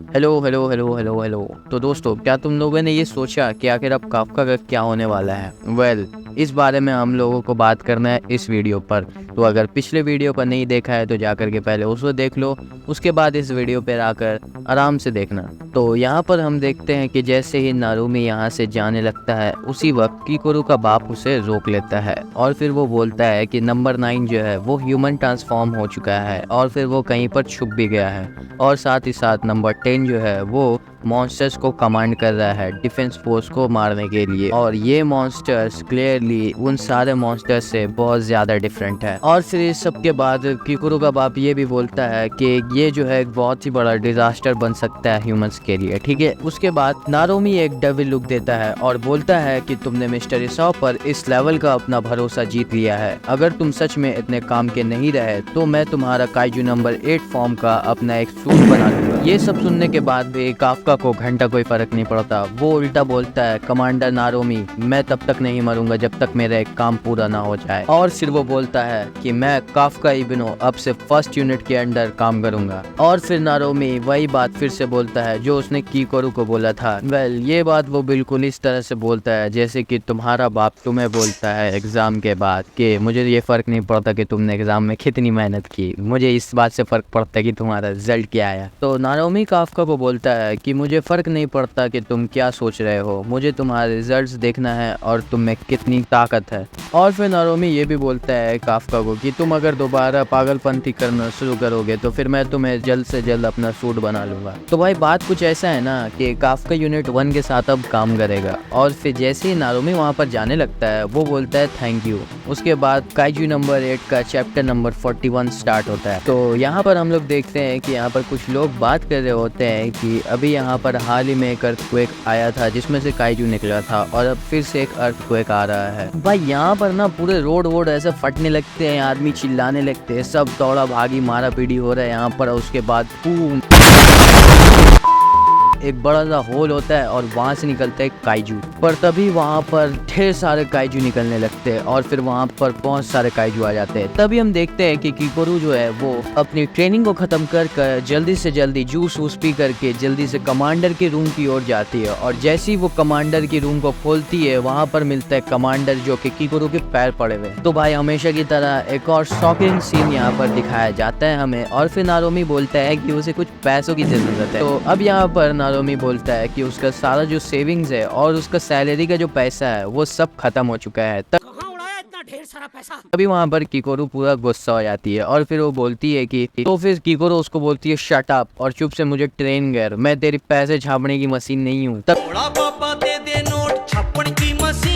Hello hello hello hello hello. तो दोस्तों, क्या तुम लोगों ने ये सोचा कि आखिर अब काफका का क्या होने वाला है? इस बारे में हम लोगों को बात करना है इस वीडियो पर। तो अगर पिछले वीडियो पर नहीं देखा है तो जाकर के पहले उसको देख लो, उसके बाद इस वीडियो पर आकर आराम से देखना। तो यहाँ पर हम देखते हैं कि जैसे ही नारुमी यहाँ से जाने लगता है, उसी वक्त किकोरू का बाप उसे रोक लेता है और फिर वो बोलता है कि नंबर 9 जो है वो ह्यूमन ट्रांसफॉर्म हो चुका है और फिर वो कहीं पर छुप भी गया है। और साथ ही साथ नंबर 10 जो है वो मॉन्स्टर्स को कमांड कर रहा है डिफेंस फोर्स को मारने के लिए, और ये मॉन्स्टर्स क्लियरली उन सारे मॉन्स्टर्स से बहुत ज़्यादा डिफरेंट है। और फिर इस सब के बाद किकुरु का बाप ये भी बोलता है कि ये जो है एक बहुत ही बड़ा डिजास्टर बन सकता है ह्यूमंस के लिए, ठीक है। उसके बाद नारुमी एक डेविल लुक देता है और बोलता है कि तुमने मिस्टर इसao पर इस लेवल का अपना भरोसा जीत लिया है। अगर तुम सच में इतने काम के नहीं रहे तो मैं तुम्हारा काइजू नंबर 8 फॉर्म का अपना एक सूट बना दूंगा। ये सब सुनने के बाद भी काफका को घंटा कोई फर्क नहीं पड़ता। वो उल्टा बोलता है, कमांडर नारुमी, मैं तब तक नहीं मरूंगा जब तक मेरा एक काम पूरा ना हो जाए। और फिर वो बोलता है कि मैं काफका इबिनो अब से फर्स्ट यूनिट के अंडर काम करूंगा। और फिर नारुमी वही बात फिर से बोलता है जो उसने किकोरू को बोला था। ये बात वो बिल्कुल इस तरह से बोलता है जैसे कि तुम्हारा बाप तुम्हें बोलता है एग्जाम के बाद कि मुझे ये फर्क नहीं पड़ता कि तुमने एग्जाम में कितनी मेहनत की, मुझे इस बात से फर्क पड़ता है कि तुम्हारा रिजल्ट क्या आया। तो नारुमी काफका को बोलता है कि मुझे फर्क नहीं पड़ता कि तुम क्या सोच रहे हो, मुझे तुम्हारे रिजल्ट्स देखना है और तुम में कितनी ताकत है। और फिर नारुमी ये भी बोलता है काफका को कि तुम अगर दोबारा पागलपंती करना शुरू करोगे तो फिर मैं तुम्हें जल्द से जल्द अपना सूट बना लूंगा। तो भाई बात कुछ ऐसा है ना कि काफका यूनिट 1 के साथ अब काम करेगा। और फिर जैसे ही नारुमी वहाँ पर जाने लगता है वो बोलता है थैंक यू। उसके बाद काइजू नंबर 8 का चैप्टर नंबर 41 स्टार्ट होता है। तो यहाँ पर हम लोग देखते हैं कि यहाँ पर कुछ लोग बात कर रहे होते हैं कि अभी यहाँ पर हाल ही में एक अर्थक्वेक आया था जिसमें से काइजू निकला था और अब फिर से एक अर्थक्वेक आ रहा है। भाई यहाँ पर ना पूरे रोड वोड ऐसे फटने लगते हैं, आदमी चिल्लाने लगते हैं, सब दौड़ा भागी मारा पीड़ी हो रहा है यहाँ पर। उसके बाद एक बड़ा सा होल होता है और वहाँ से निकलते हैं काइजू। पर तभी वहाँ पर ढेर सारे काइजू निकलने लगते हैं और फिर वहाँ पर बहुत सारे काइजू आ जाते हैं। तभी हम देखते हैं कि किकोरू जो है वो अपनी ट्रेनिंग को खत्म कर जल्दी से जल्दी जूस वूस पी करके जल्दी से कमांडर के रूम की ओर जाती है। और जैसे ही वो कमांडर की रूम को खोलती है वहाँ पर मिलता है कमांडर जो कि किकोरू के पैर पड़े हुए। तो भाई हमेशा की तरह एक और शॉकिंग सीन यहाँ पर दिखाया जाता है हमें। और फिर नारुमी बोलता है कि उसे कुछ पैसों की जरूरत है। तो अब यहाँ पर नारुमी बोलता है कि उसका सारा जो सेविंग्स है और उसका सैलरी का जो पैसा है वो सब खत्म हो चुका है। कहाँ उड़ाया इतना ढेर सारा पैसा? अभी वहाँ पर किकोरू पूरा गुस्सा हो जाती है और फिर वो बोलती है कि तो फिर किकोरू उसको बोलती है शट अप और चुप से मुझे ट्रेन कर, मैं तेरी पैसे छापने की मशीन नहीं हूँ। तब पापा दे दे नोट छप्पन की मशीन।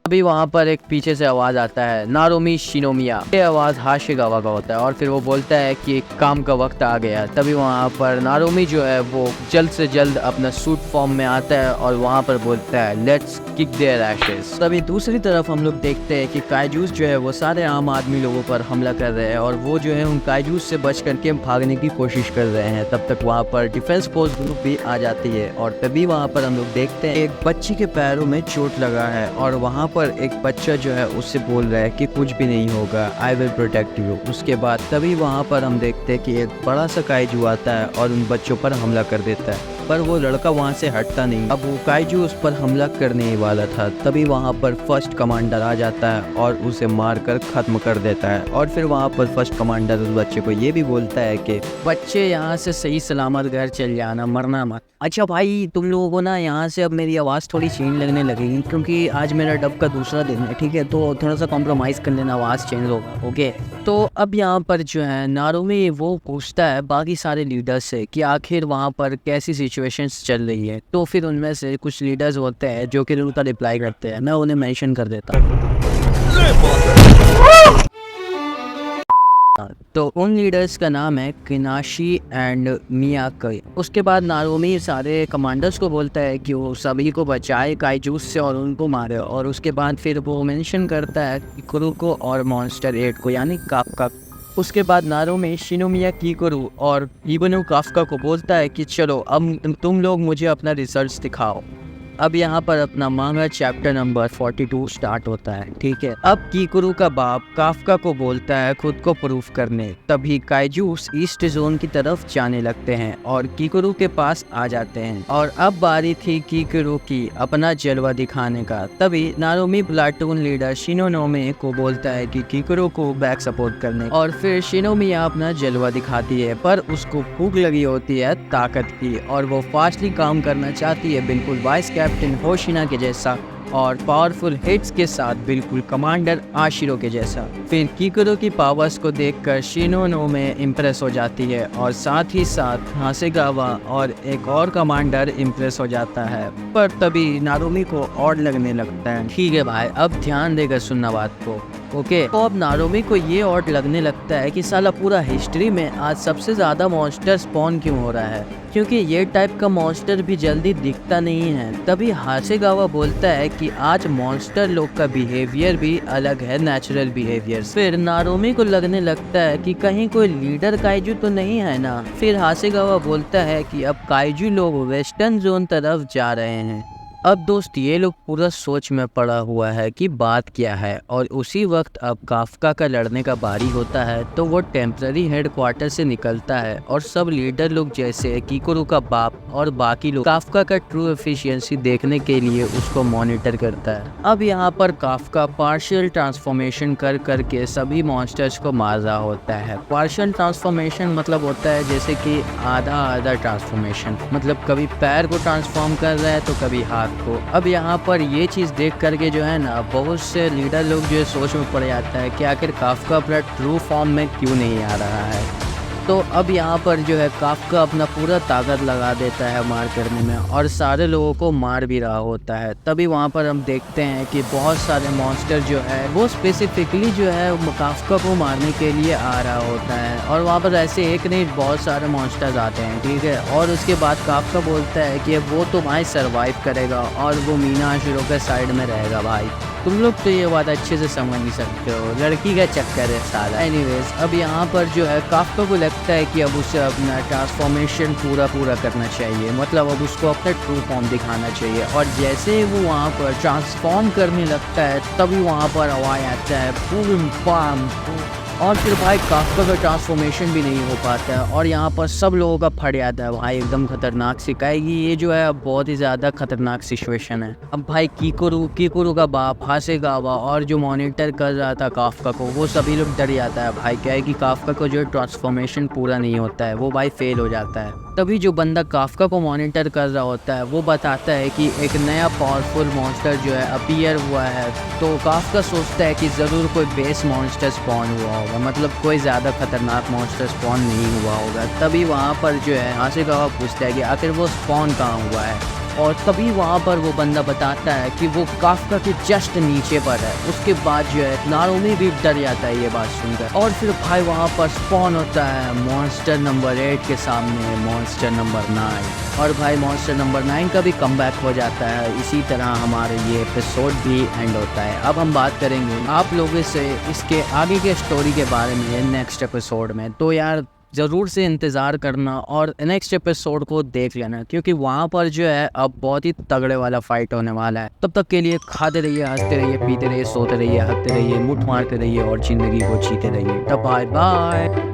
अभी वहाँ पर एक पीछे से आवाज आता है, नारुमी शिनोमिया। ये आवाज हाशिगावा का होता है और फिर वो बोलता है कि काम का वक्त आ गया। तभी वहाँ पर नारुमी जो है वो जल्द से जल्द अपना सूट फॉर्म में आता है और वहाँ पर बोलता है लेट्स किक देयर एशेस। तभी दूसरी तरफ हम लोग देखते हैं कि काइजूस जो है वो सारे आम आदमी लोगों पर हमला कर रहे हैं और वो जो है उन काइजूस से बच करके भागने की कोशिश कर रहे हैं। तब तक वहाँ पर डिफेंस फोर्स ग्रुप भी आ जाती है और तभी वहाँ पर हम लोग देखते हैं एक बच्ची के पैरों में चोट लगा है और वहाँ पर एक बच्चा जो है उससे बोल रहा है कि कुछ भी नहीं होगा, आई विल प्रोटेक्ट यू। उसके बाद तभी वहाँ पर हम देखते हैं कि एक बड़ा सा काइजू आता है और उन बच्चों पर हमला कर देता है, पर वो लड़का वहाँ से हटता नहीं। अब वो काइजू उस पर हमला करने ही वाला था, तभी वहाँ पर फर्स्ट कमांडर आ जाता है और उसे मारकर खत्म कर देता है। और फिर वहाँ पर फर्स्ट कमांडर उस बच्चे को ये भी बोलता है कि बच्चे यहाँ से सही सलामत घर चल जाना, मरना मत। अच्छा भाई, तुम लोगों को ना यहाँ से अब मेरी आवाज़ थोड़ी चेंज लगने लगेगी क्योंकि आज मेरा डब का दूसरा दिन है, ठीक है। तो थोड़ा सा कॉम्प्रोमाइज़ कर लेना, आवाज़ चेंज होगा, ओके। तो अब यहाँ पर जो है नारुमी वो पूछता है बाकी सारे लीडर्स से कि आखिर वहाँ पर कैसी सिचुएशंस चल रही है। तो फिर उनमें से कुछ लीडर्स होते हैं जो कि उनका रिप्लाई करते हैं, मैं उन्हें मेंशन कर देता हूँ। तो उन लीडर्स का नाम है किनाशी एंड मियाकई। उसके बाद नारुमी सारे कमांडर्स को बोलता है कि वो सभी को बचाए काइजूस से और उनको मारे। और उसके बाद फिर वो मेंशन करता है किकुरू को और मॉन्स्टर 8 को यानी काफका। उसके बाद नारुमी शिनोमिया किकुरू और इबनो काफका को बोलता है कि चलो अब तुम लोग मुझे अपना रिजल्ट्स दिखाओ। अब यहाँ पर अपना मांगा चैप्टर नंबर 42 स्टार्ट होता है। ठीक है, अब कीकुरु का बाप काफका को बोलता है खुद को प्रूफ करने। तभी काइजूस ईस्ट जोन की तरफ जाने लगते हैं और कीकुरु के पास आ जाते हैं और अब बारी थी कीकुरु की अपना जलवा दिखाने का। तभी नारुमी प्लाटून लीडर शिनोनोमे को बोलता है कि कीकुरु को बैक सपोर्ट करने, और फिर शिनोमिया अपना जलवा दिखाती है, पर उसको भूख लगी होती है ताकत की और वो फास्टली काम करना चाहती है, बिल्कुल वाइस कैप्टन होशिना के जैसा और पावरफुल हिट्स के साथ बिल्कुल कमांडर आशिरो के जैसा। फिर कीकुरु की पावर्स को देखकर शिनोनोमे इम्प्रेस हो जाती है और साथ ही साथ हासेगावा और एक और कमांडर इम्प्रेस हो जाता है, पर तभी नारुमी को और लगने लगता है। ठीक है भाई, अब ध्यान देकर सुनना बात को। ओके, तो अब नारुमी को ये और लगने लगता है कि साला पूरा हिस्ट्री में आज सबसे ज़्यादा मॉन्स्टर स्पॉन क्यों हो रहा है, क्योंकि ये टाइप का मॉन्स्टर भी जल्दी दिखता नहीं है। तभी हासेगावा बोलता है कि आज मॉन्स्टर लोग का बिहेवियर भी अलग है नेचुरल बिहेवियर। फिर नारुमी को लगने लगता है कि कहीं कोई लीडर काइजू तो नहीं है ना। फिर हासेगावा बोलता है कि अब काइजू लोग वेस्टर्न जोन तरफ जा रहे हैं। अब दोस्त ये लोग पूरा सोच में पड़ा हुआ है कि बात क्या है, और उसी वक्त अब काफका का लड़ने का बारी होता है। तो वो टेम्पररी हेडक्वार्टर से निकलता है और सब लीडर लोग जैसे कीकुरु का बाप और बाकी लोग काफका का ट्रू एफिशिएंसी देखने के लिए उसको मॉनिटर करता है। अब यहाँ पर काफका पार्शियल ट्रांसफॉर्मेशन कर करके सभी मॉन्स्टर्स को मार रहा होता है। पार्शियल ट्रांसफॉर्मेशन मतलब होता है जैसे कि आधा आधा ट्रांसफॉर्मेशन, मतलब कभी पैर को ट्रांसफॉर्म कर रहा है तो कभी हाथ को। अब यहाँ पर ये चीज़ देख करके जो है ना बहुत से लीडर लोग जो है सोच में पड़ जाता है कि आखिर काफका अपना ट्रू फॉर्म में क्यों नहीं आ रहा है। तो अब यहाँ पर जो है काफका अपना पूरा ताकत लगा देता है मार करने में और सारे लोगों को मार भी रहा होता है। तभी वहाँ पर हम देखते हैं कि बहुत सारे मॉन्स्टर जो है वो स्पेसिफिकली जो है काफका को मारने के लिए आ रहा होता है, और वहाँ पर ऐसे एक नहीं बहुत सारे मॉन्स्टर्स आते हैं। ठीक है, और उसके बाद काफका बोलता है कि वो तो भाई सर्वाइव करेगा और वो मीना आशिरो के साइड में रहेगा। भाई तुम लोग तो ये बात अच्छे से समझ नहीं सकते हो, लड़की का चक्कर है साला। एनीवेज, अब यहाँ पर जो है काफका को लगता है कि अब उसे अपना ट्रांसफॉर्मेशन पूरा करना चाहिए, मतलब अब उसको अपना ट्रू फॉर्म दिखाना चाहिए। और जैसे ही वो वहाँ पर ट्रांसफॉर्म करने लगता है तभी वहाँ पर आवाज़ आता है बूम पाम, और फिर भाई काफका का ट्रांसफॉर्मेशन भी नहीं हो पाता है और यहाँ पर सब लोगों का फट जाता है। भाई एकदम खतरनाक सिखाएगी ये जो है, अब बहुत ही ज़्यादा खतरनाक सिचुएशन है। अब भाई कीकुरु का बाप हासेगावा और जो मॉनिटर कर रहा था काफका को, वो सभी लोग डर जाता है। भाई क्या है कि काफका को जो ट्रांसफॉर्मेशन पूरा नहीं होता है, वो भाई फेल हो जाता है। तभी जो बंदा काफका को मॉनिटर कर रहा होता है वो बताता है कि एक नया पावरफुल मॉन्स्टर जो है अपीयर हुआ है। तो काफका सोचता है कि ज़रूर कोई बेस मॉन्स्टर स्पॉन हुआ होगा, मतलब कोई ज़्यादा खतरनाक मॉन्स्टर स्पॉन नहीं हुआ होगा। तभी वहाँ पर जो है हासेगावा पूछता है कि आखिर वो स्पॉन कहाँ हुआ है, और तभी वहाँ पर वो बंदा बताता है कि वो काफका के जस्ट नीचे पर है। उसके बाद जो है नारुमी भी डर जाता है ये बात सुनकर, और फिर भाई वहाँ पर स्पॉन होता है मॉन्स्टर नंबर 8 के सामने मॉन्स्टर नंबर 9, और भाई मॉन्स्टर नंबर 9 का भी कमबैक हो जाता है। इसी तरह हमारे ये एपिसोड भी एंड होता है। अब हम बात करेंगे आप लोगों से इसके आगे के स्टोरी के बारे में नेक्स्ट एपिसोड में, तो यार ज़रूर से इंतज़ार करना और नेक्स्ट एपिसोड को देख लेना, क्योंकि वहाँ पर जो है अब बहुत ही तगड़े वाला फाइट होने वाला है। तब तक के लिए खाते रहिए, हंसते रहिए, पीते रहिए, सोते रहिए, हंसते रहिए, मुठ मारते रहिए और ज़िंदगी को जीते रहिए। तो बाय बाय।